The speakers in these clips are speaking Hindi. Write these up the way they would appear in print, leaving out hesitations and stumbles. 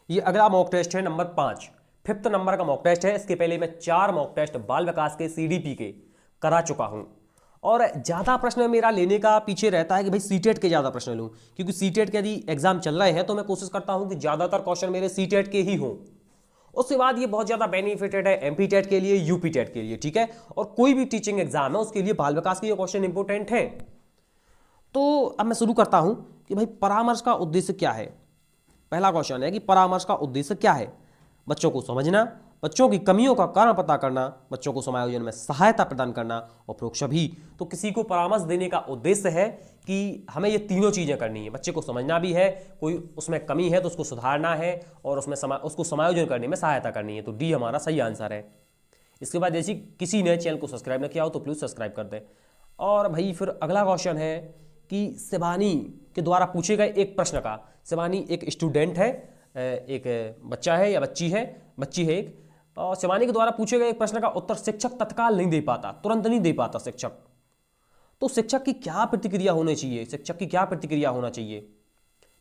ये अगला मॉक टेस्ट है नंबर 5, 5th नंबर का मॉक टेस्ट है। इसके पहले मैं 4 मॉक टेस्ट बाल विकास के सीडीपी के करा चुका हूं और ज़्यादा प्रश्न मेरा लेने का पीछे रहता है कि भाई सीटेट के ज़्यादा प्रश्न लूँ, क्योंकि सीटेट के यदि एग्जाम चल रहे हैं तो मैं कोशिश करता हूं कि ज़्यादातर क्वेश्चन मेरे सीटेट के ही हों। उसके बाद ये बहुत ज़्यादा बेनिफिटेड है एमपी टेट के लिए, यूपी टेट के लिए, ठीक है। और कोई भी टीचिंग एग्जाम है उसके लिए बाल विकास के ये क्वेश्चन इंपॉर्टेंट है। तो अब मैं शुरू करता हूं कि भाई परामर्श का उद्देश्य क्या है। पहला क्वेश्चन है कि परामर्श का उद्देश्य क्या है। बच्चों को समझना, बच्चों की कमियों का कारण पता करना, बच्चों को समायोजन में सहायता प्रदान करना और प्रोक्षण भी। तो किसी को परामर्श देने का उद्देश्य है कि हमें ये तीनों चीज़ें करनी है। बच्चे को समझना भी है, कोई उसमें कमी है तो उसको सुधारना है और उसको समायोजन करने में सहायता करनी है। तो डी हमारा सही आंसर है। इसके बाद जैसे किसी ने चैनल को सब्सक्राइब न किया हो तो प्लीज़ सब्सक्राइब कर दें। और भाई फिर अगला क्वेश्चन है कि शिवानी के द्वारा पूछे गए एक प्रश्न का, शिवानी एक स्टूडेंट है, एक बच्चा है या बच्ची है एक, और शिवानी के द्वारा पूछे गए एक प्रश्न का उत्तर शिक्षक तत्काल नहीं दे पाता, तुरंत नहीं दे पाता शिक्षक। तो शिक्षक की क्या प्रतिक्रिया होनी चाहिए, शिक्षक की क्या प्रतिक्रिया होना चाहिए।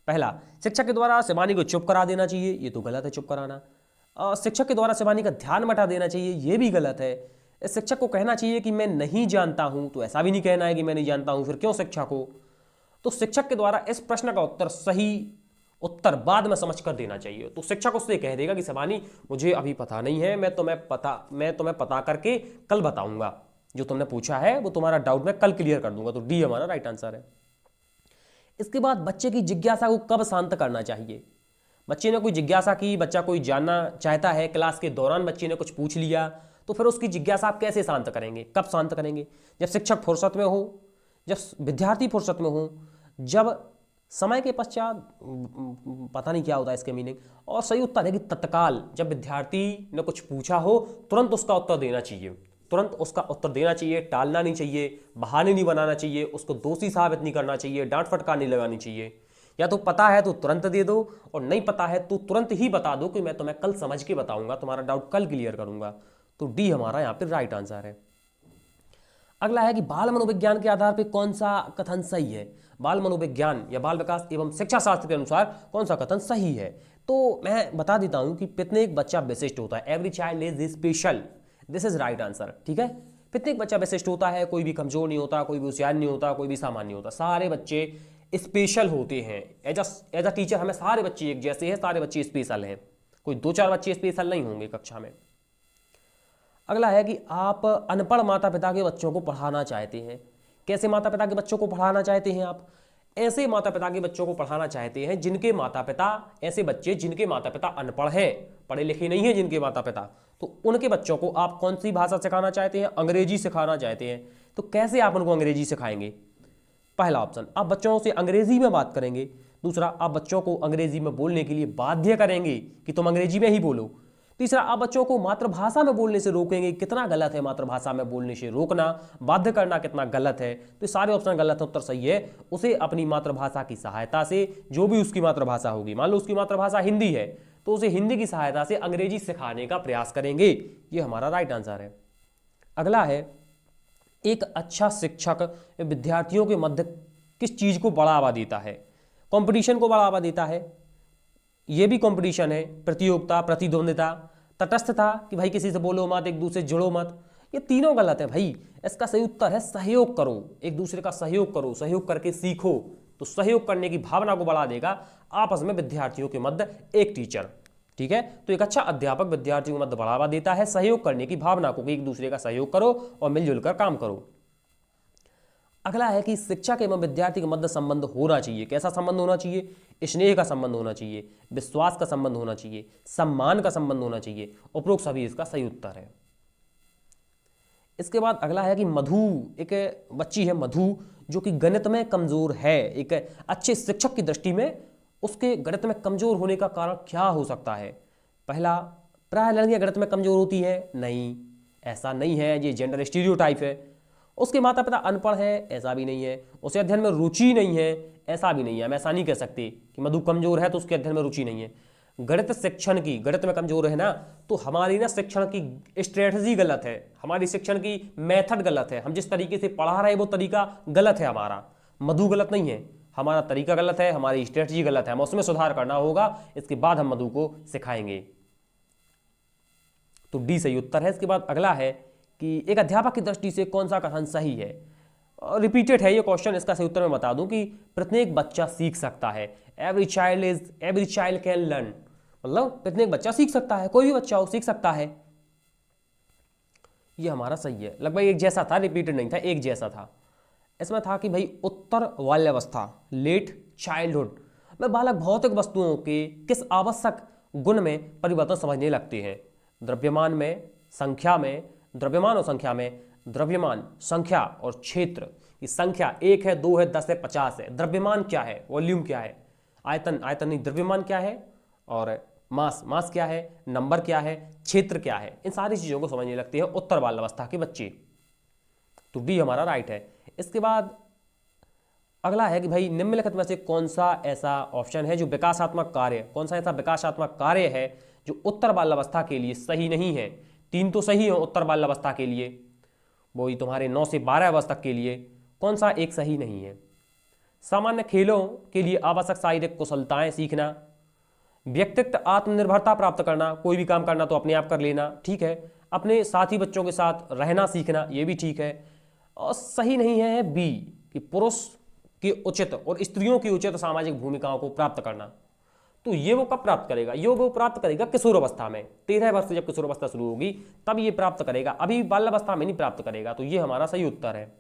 पहला, शिक्षक के द्वारा शिवानी को चुप करा देना चाहिए, ये तो गलत है चुप कराना। शिक्षक के द्वारा शिवानी का ध्यान बटा देना चाहिए, ये भी गलत है। शिक्षक को कहना चाहिए कि मैं नहीं जानता हूं, तो ऐसा भी नहीं कहना है कि मैं नहीं जानता हूं, फिर क्यों शिक्षक हो। तो शिक्षक के द्वारा इस प्रश्न का उत्तर सही उत्तर बाद में समझ कर देना चाहिए। तो शिक्षक उससे कह देगा कि शिवानी मुझे अभी पता नहीं है, मैं तुम्हें पता करके कल बताऊंगा, जो तुमने पूछा है वो तुम्हारा डाउट मैं कल क्लियर कर दूंगा। तो डी हमारा राइट आंसर है। इसके बाद बच्चे की जिज्ञासा को कब शांत करना चाहिए। बच्चे ने कोई जिज्ञासा की, बच्चा कोई जानना चाहता है, क्लास के दौरान बच्चे ने कुछ पूछ लिया, तो फिर उसकी जिज्ञासा आप कैसे शांत करेंगे, कब शांत करेंगे। जब शिक्षक फुर्सत में हो, जब विद्यार्थी फुर्सत में हो, जब समय के पश्चात, पता नहीं क्या होता है इसके मीनिंग। और सही उत्तर है कि तत्काल, जब विद्यार्थी ने कुछ पूछा हो तुरंत उसका उत्तर देना चाहिए, तुरंत उसका उत्तर देना चाहिए, टालना नहीं चाहिए, बहाने नहीं बनाना चाहिए, उसको दोषी साबित नहीं करना चाहिए, डांट फटकार नहीं लगानी चाहिए। या तो पता है तो तुरंत दे दो और नहीं पता है तो तुरंत ही बता दो कि मैं तुम्हें कल समझ के बताऊंगा, तुम्हारा डाउट कल क्लियर करूंगा। तो डी हमारा यहाँ पे राइट आंसर है। अगला है कि बाल मनोविज्ञान के आधार पर कौन सा कथन सही है। बाल मनोविज्ञान या बाल विकास एवं शिक्षा शास्त्र के अनुसार कौन सा कथन सही है। तो मैं बता देता हूं कि प्रत्येक बच्चा विशिष्ट होता है, every child is special, this is right answer, ठीक है। प्रत्येक बच्चा विशिष्ट होता है, कोई भी कमजोर नहीं होता, कोई भी होशियार नहीं होता, कोई भी सामान्य नहीं होता, सारे बच्चे स्पेशल होते हैं। एज अ टीचर हमें सारे बच्चे एक जैसे हैं, सारे बच्चे स्पेशल हैं, कोई 2-4 बच्चे स्पेशल नहीं होंगे कक्षा में। अगला है कि आप अनपढ़ माता पिता के बच्चों को पढ़ाना चाहते हैं। कैसे माता पिता के बच्चों को पढ़ाना चाहते हैं आप। ऐसे माता पिता के बच्चों को पढ़ाना चाहते हैं जिनके माता पिता, ऐसे बच्चे जिनके माता पिता अनपढ़ हैं, पढ़े लिखे नहीं हैं जिनके माता पिता, तो उनके बच्चों को आप कौन सी भाषा सिखाना चाहते हैं, अंग्रेजी सिखाना चाहते हैं। तो कैसे आप उनको अंग्रेजी सिखाएंगे। पहला ऑप्शन, आप बच्चों से अंग्रेजी में बात करेंगे। दूसरा, आप बच्चों को अंग्रेजी में बोलने के लिए बाध्य करेंगे कि तुम अंग्रेजी में ही बोलो। तीसरा, आप बच्चों को मातृभाषा में बोलने से रोकेंगे। कितना गलत है मातृभाषा में बोलने से रोकना, बाध्य करना कितना गलत है। तो सारे ऑप्शन गलत है, उत्तर सही है। उसे अपनी मातृभाषा की सहायता से, जो भी उसकी मातृभाषा होगी, मान लो उसकी मातृभाषा हिंदी है तो उसे हिंदी की सहायता से अंग्रेजी सिखाने का प्रयास करेंगे। ये हमारा राइट आंसर है। अगला है, एक अच्छा शिक्षक विद्यार्थियों के मध्य किस चीज को बढ़ावा देता है। कंपटीशन को बढ़ावा देता है, ये भी कंपटीशन है, प्रतियोगिता, प्रतिद्वंदिता, तटस्थता कि भाई किसी से बोलो मत, एक दूसरे से जुड़ो मत, ये तीनों गलत है भाई। इसका सही उत्तर है सहयोग करो, एक दूसरे का सहयोग करो, सहयोग करके सीखो। तो सहयोग करने की भावना को बढ़ा देगा आपस में विद्यार्थियों के मध्य एक टीचर, ठीक है। तो एक अच्छा अध्यापक विद्यार्थियों के मध्य बढ़ावा देता है सहयोग करने की भावना को, कि एक दूसरे का सहयोग करो और मिलजुल कर काम करो। अगला है कि शिक्षक एवं विद्यार्थी के मध्य संबंध होना चाहिए। कैसा संबंध होना चाहिए। स्नेह का संबंध होना चाहिए, विश्वास का संबंध होना चाहिए, सम्मान का संबंध होना चाहिए। उपरोक्त सभी इसका सही उत्तर है। इसके बाद अगला है कि मधु, एक बच्ची है मधु जो कि गणित में कमजोर है। एक अच्छे शिक्षक की दृष्टि में उसके गणित में कमजोर होने का कारण क्या हो सकता है। पहला, प्राय लड़कियां गणित में कमजोर होती है, नहीं, ऐसा नहीं है, ये जेंडर स्टीरियोटाइप है। उसके माता पिता अनपढ़ है, ऐसा भी नहीं है। उसे अध्ययन में रुचि नहीं है, ऐसा भी नहीं है। हम ऐसा नहीं कह सकते कि मधु कमजोर है तो उसके अध्ययन में रुचि नहीं है। गणित शिक्षण की, गणित में कमजोर है ना, तो हमारी ना शिक्षण की स्ट्रेटजी गलत है, हमारी शिक्षण की मेथड गलत है, हम जिस तरीके से पढ़ा रहे वो तरीका गलत है हमारा। मधु गलत नहीं है, हमारा तरीका गलत है, हमारी स्ट्रेटजी गलत है, हमें उसमें सुधार करना होगा, इसके बाद हम मधु को सिखाएंगे। तो डी सही उत्तर है। इसके बाद अगला है कि एक अध्यापक की दृष्टि से कौन सा कथन सही है। रिपीटेड है ये क्वेश्चन, इसका सही उत्तर मैं बता दूं कि प्रत्येक बच्चा सीख सकता है। एवरी चाइल्ड कैन लर्न, मतलब प्रत्येक बच्चा सीख सकता है, कोई भी बच्चा हो सीख सकता है। ये हमारा सही है, लगभग एक जैसा था, रिपीटेड नहीं था, एक जैसा था। इसमें था कि भाई उत्तर बाल्यावस्था, लेट चाइल्डहुड में बालक भौतिक वस्तुओं के किस आवश्यक गुण में परिवर्तन समझने लगते हैं। द्रव्यमान में, संख्या में, द्रव्यमान और संख्या में, द्रव्यमान, संख्या और क्षेत्र की संख्या 1 है, 2 है, 10 है, 50 है। द्रव्यमान क्या है, वॉल्यूम क्या है, आयतन नहीं, द्रव्यमान क्या है, और मास क्या है, नंबर क्या है, क्षेत्र क्या है, इन सारी चीज़ों को समझने लगते हैं उत्तर बाल्यावस्था के बच्चे। तो डी हमारा राइट है। इसके बाद अगला है कि भाई निम्नलिखित में से कौन सा ऐसा ऑप्शन है जो विकासात्मक कार्य, कौन सा ऐसा विकासात्मक कार्य है जो उत्तर बाल्यावस्था के लिए सही नहीं है। 3 तो सही हो उत्तर बाल्यावस्था के लिए, वही तुम्हारे 9 से 12 वर्ष तक के लिए, कौन सा एक सही नहीं है। सामान्य खेलों के लिए आवश्यक शारीरिक कुशलताएं सीखना, व्यक्तिगत आत्मनिर्भरता प्राप्त करना, कोई भी काम करना तो अपने आप कर लेना, ठीक है, अपने साथी बच्चों के साथ रहना सीखना, ये भी ठीक है। और सही नहीं है बी कि पुरुष की उचित और स्त्रियों की उचित सामाजिक भूमिकाओं को प्राप्त करना। तो ये वो कब प्राप्त करेगा, ये वो प्राप्त करेगा किशोर अवस्था में, 13 वर्ष से जब किशोर अवस्था शुरू होगी तब ये प्राप्त करेगा, अभी बाल्यावस्था में नहीं प्राप्त करेगा। तो ये हमारा सही उत्तर है।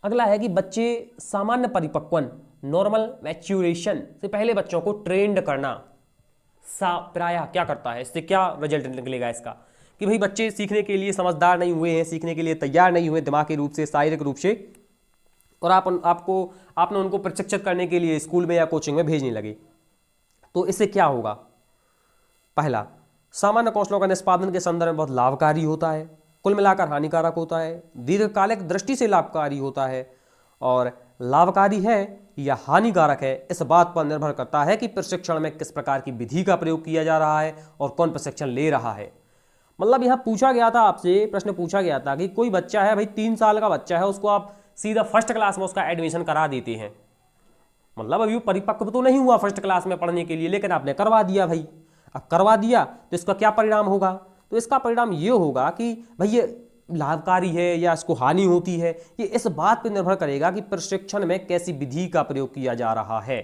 अगला है कि बच्चे सामान्य परिपक्वन, नॉर्मल मैच्योरेशन से पहले बच्चों को ट्रेंड करना प्रायः क्या करता है। इससे क्या रिजल्ट निकलेगा इसका कि भाई बच्चे सीखने के लिए समझदार नहीं हुए हैं, सीखने के लिए तैयार नहीं हुए दिमागी रूप से, शारीरिक रूप से, और आपने उनको प्रशिक्षित करने के लिए स्कूल में या कोचिंग में भेजने लगे। तो इससे क्या होगा, पहला, सामान्य कौशलों का निष्पादन के संदर्भ में बहुत लाभकारी होता है, कुल मिलाकर हानिकारक होता है, दीर्घकालिक दृष्टि से लाभकारी होता है, और लाभकारी है या हानिकारक है इस बात पर निर्भर करता है कि प्रशिक्षण में किस प्रकार की विधि का प्रयोग किया जा रहा है और कौन प्रशिक्षण ले रहा है। मतलब यहाँ पूछा गया था, आपसे प्रश्न पूछा गया था कि कोई बच्चा है भाई 3 साल का बच्चा है, उसको आप सीधा फर्स्ट क्लास में उसका एडमिशन करा देते हैं, मतलब अभी वो परिपक्व तो नहीं हुआ फर्स्ट क्लास में पढ़ने के लिए, लेकिन आपने करवा दिया भाई। अब करवा दिया तो इसका क्या परिणाम होगा, तो इसका परिणाम ये होगा कि भाई ये लाभकारी है या इसको हानि होती है, ये इस बात पर निर्भर करेगा कि प्रशिक्षण में कैसी विधि का प्रयोग किया जा रहा है,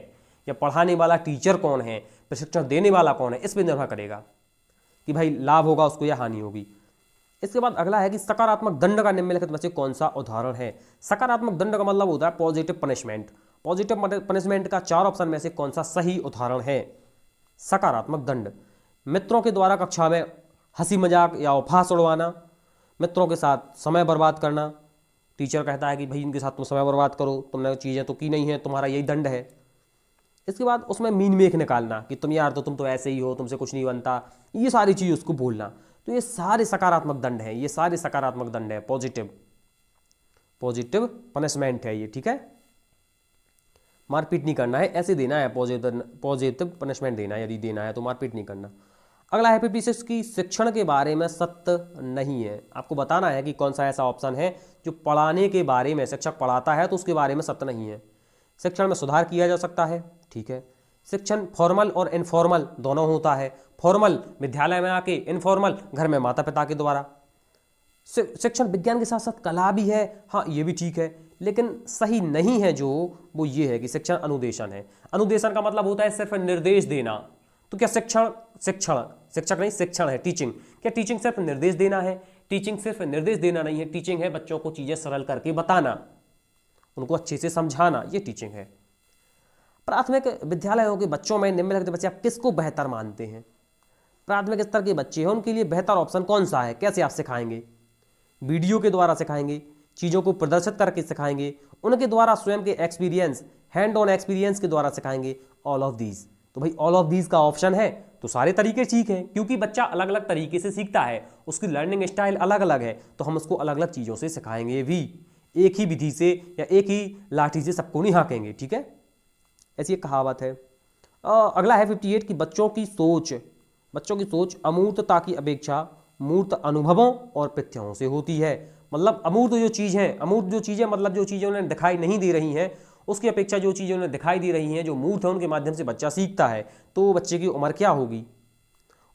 या पढ़ाने वाला टीचर कौन है, प्रशिक्षण देने वाला कौन है, इस पर निर्भर करेगा कि भाई लाभ होगा उसको या हानि होगी। इसके बाद अगला है कि सकारात्मक दंड का निम्नलिखित में से कौन सा उदाहरण है। सकारात्मक दंड का मतलब होता है पॉजिटिव पनिशमेंट। पॉजिटिव पनिशमेंट का 4 ऑप्शन में से कौन सा सही उदाहरण है। सकारात्मक दंड, मित्रों के द्वारा कक्षा में हंसी मजाक या उपहास उड़वाना, मित्रों के साथ समय बर्बाद करना, टीचर कहता है कि भाई इनके साथ तुम समय बर्बाद करो, तुमने चीज़ें तो की नहीं है, तुम्हारा यही दंड है। इसके बाद उसमें मीन मेख निकालना कि तुम यार तुम तो ऐसे ही हो, तुमसे कुछ नहीं बनता, ये सारी चीज़ उसको बोलना। तो ये सारे सकारात्मक दंड हैं, ये सारे सकारात्मक दंड है, पॉजिटिव पनिशमेंट है ये, ठीक है। मारपीट नहीं करना है, ऐसे देना है, पॉजिटिव पनिशमेंट देना है, यदि देना है तो मारपीट नहीं करना। अगला है PP6 की शिक्षण के बारे में सत्य नहीं है। आपको बताना है कि कौन सा ऐसा ऑप्शन है जो पढ़ाने के बारे में, शिक्षक पढ़ाता है तो उसके बारे में सत्य नहीं है। शिक्षण में सुधार किया जा सकता है, ठीक है। शिक्षण फॉर्मल और इनफॉर्मल दोनों होता है, फॉर्मल विद्यालय में आके, इनफॉर्मल घर में माता पिता के द्वारा। शिक्षण विज्ञान के साथ साथ कला भी है, हाँ ये भी ठीक है, लेकिन सही नहीं है जो वो ये है कि शिक्षण अनुदेशन है। अनुदेशन का मतलब होता है सिर्फ निर्देश देना। तो क्या शिक्षण है टीचिंग। क्या टीचिंग सिर्फ निर्देश देना है? टीचिंग सिर्फ निर्देश देना नहीं है, टीचिंग है बच्चों को चीजें सरल करके बताना, उनको अच्छे से समझाना, ये टीचिंग है। प्राथमिक विद्यालयों के बच्चों में निम्नलिखित बच्चे आप किसको बेहतर मानते हैं? प्राथमिक स्तर के बच्चे हैं, उनके लिए बेहतर ऑप्शन कौन सा है? कैसे आप सिखाएंगे? वीडियो के द्वारा सिखाएंगे, चीज़ों को प्रदर्शित करके सिखाएंगे, उनके द्वारा स्वयं के एक्सपीरियंस, हैंड ऑन एक्सपीरियंस के द्वारा सिखाएंगे, ऑल ऑफ दीज। तो भाई ऑल ऑफ दीज का ऑप्शन है, तो सारे तरीके ठीक है, क्योंकि बच्चा अलग अलग तरीके से सीखता है, उसकी लर्निंग स्टाइल अलग अलग है, तो हम उसको अलग अलग चीज़ों से सिखाएंगे भी, एक ही विधि से या एक ही लाठी से सबको नहीं हाँकेंगे, ठीक है। ऐसी एक कहावत है। अगला है 58 की बच्चों की सोच अमूर्तता की अपेक्षा मूर्त अनुभवों और प्रत्ययों से होती है। मतलब अमूर्त जो चीज़ है, अमूर्त जो चीज़ें मतलब जो चीज़ें उन्हें दिखाई नहीं दे रही हैं, उसकी अपेक्षा जो चीज़ें उन्हें दिखाई दे रही हैं, जो मूर्त है, उनके माध्यम से बच्चा सीखता है, तो बच्चे की उम्र क्या होगी?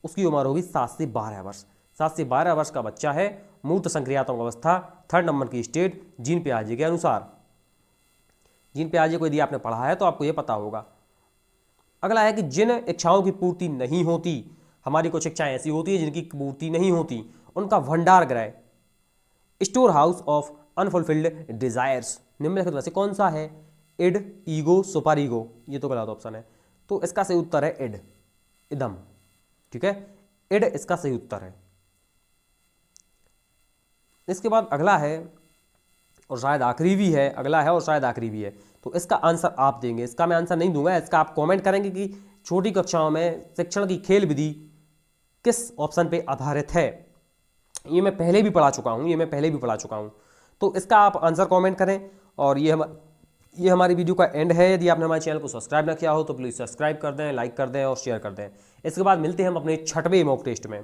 उसकी उम्र होगी 7 से 12 वर्ष। 7 से 12 वर्ष का बच्चा है, मूर्त संक्रियात्मक अवस्था, 3rd नंबर की स्टेट, जीन पियाजे के अनुसार। जीन पियाजे को यदि आपने पढ़ा है तो आपको यह पता होगा। अगला है कि जिन इच्छाओं की पूर्ति नहीं होती, हमारी कुछ इच्छाएं ऐसी होती है जिनकी पूर्ति नहीं होती, उनका भंडार गृह, store house of unfulfilled desires, निम्नलिखित में से कौन सा है? Id, ego, super ego. ये तो गलत ऑप्शन है, तो इसका सही उत्तर है इड, इदम। ठीक है, इड इसका सही उत्तर है। इसके बाद अगला है और शायद आखिरी भी है, अगला है और शायद आखिरी भी है, तो इसका आंसर आप देंगे। इसका मैं आंसर नहीं दूंगा, इसका आप कमेंट करेंगे कि छोटी कक्षाओं में शिक्षण की खेल विधि किस ऑप्शन पे आधारित है। ये मैं पहले भी पढ़ा चुका हूँ, तो इसका आप आंसर कमेंट करें। और ये हमारी वीडियो का एंड है। यदि आपने हमारे चैनल को सब्सक्राइब ना किया हो तो प्लीज़ सब्सक्राइब कर दें, लाइक कर दें और शेयर कर दें। इसके बाद मिलते हैं हम अपने 6वें मॉक टेस्ट में।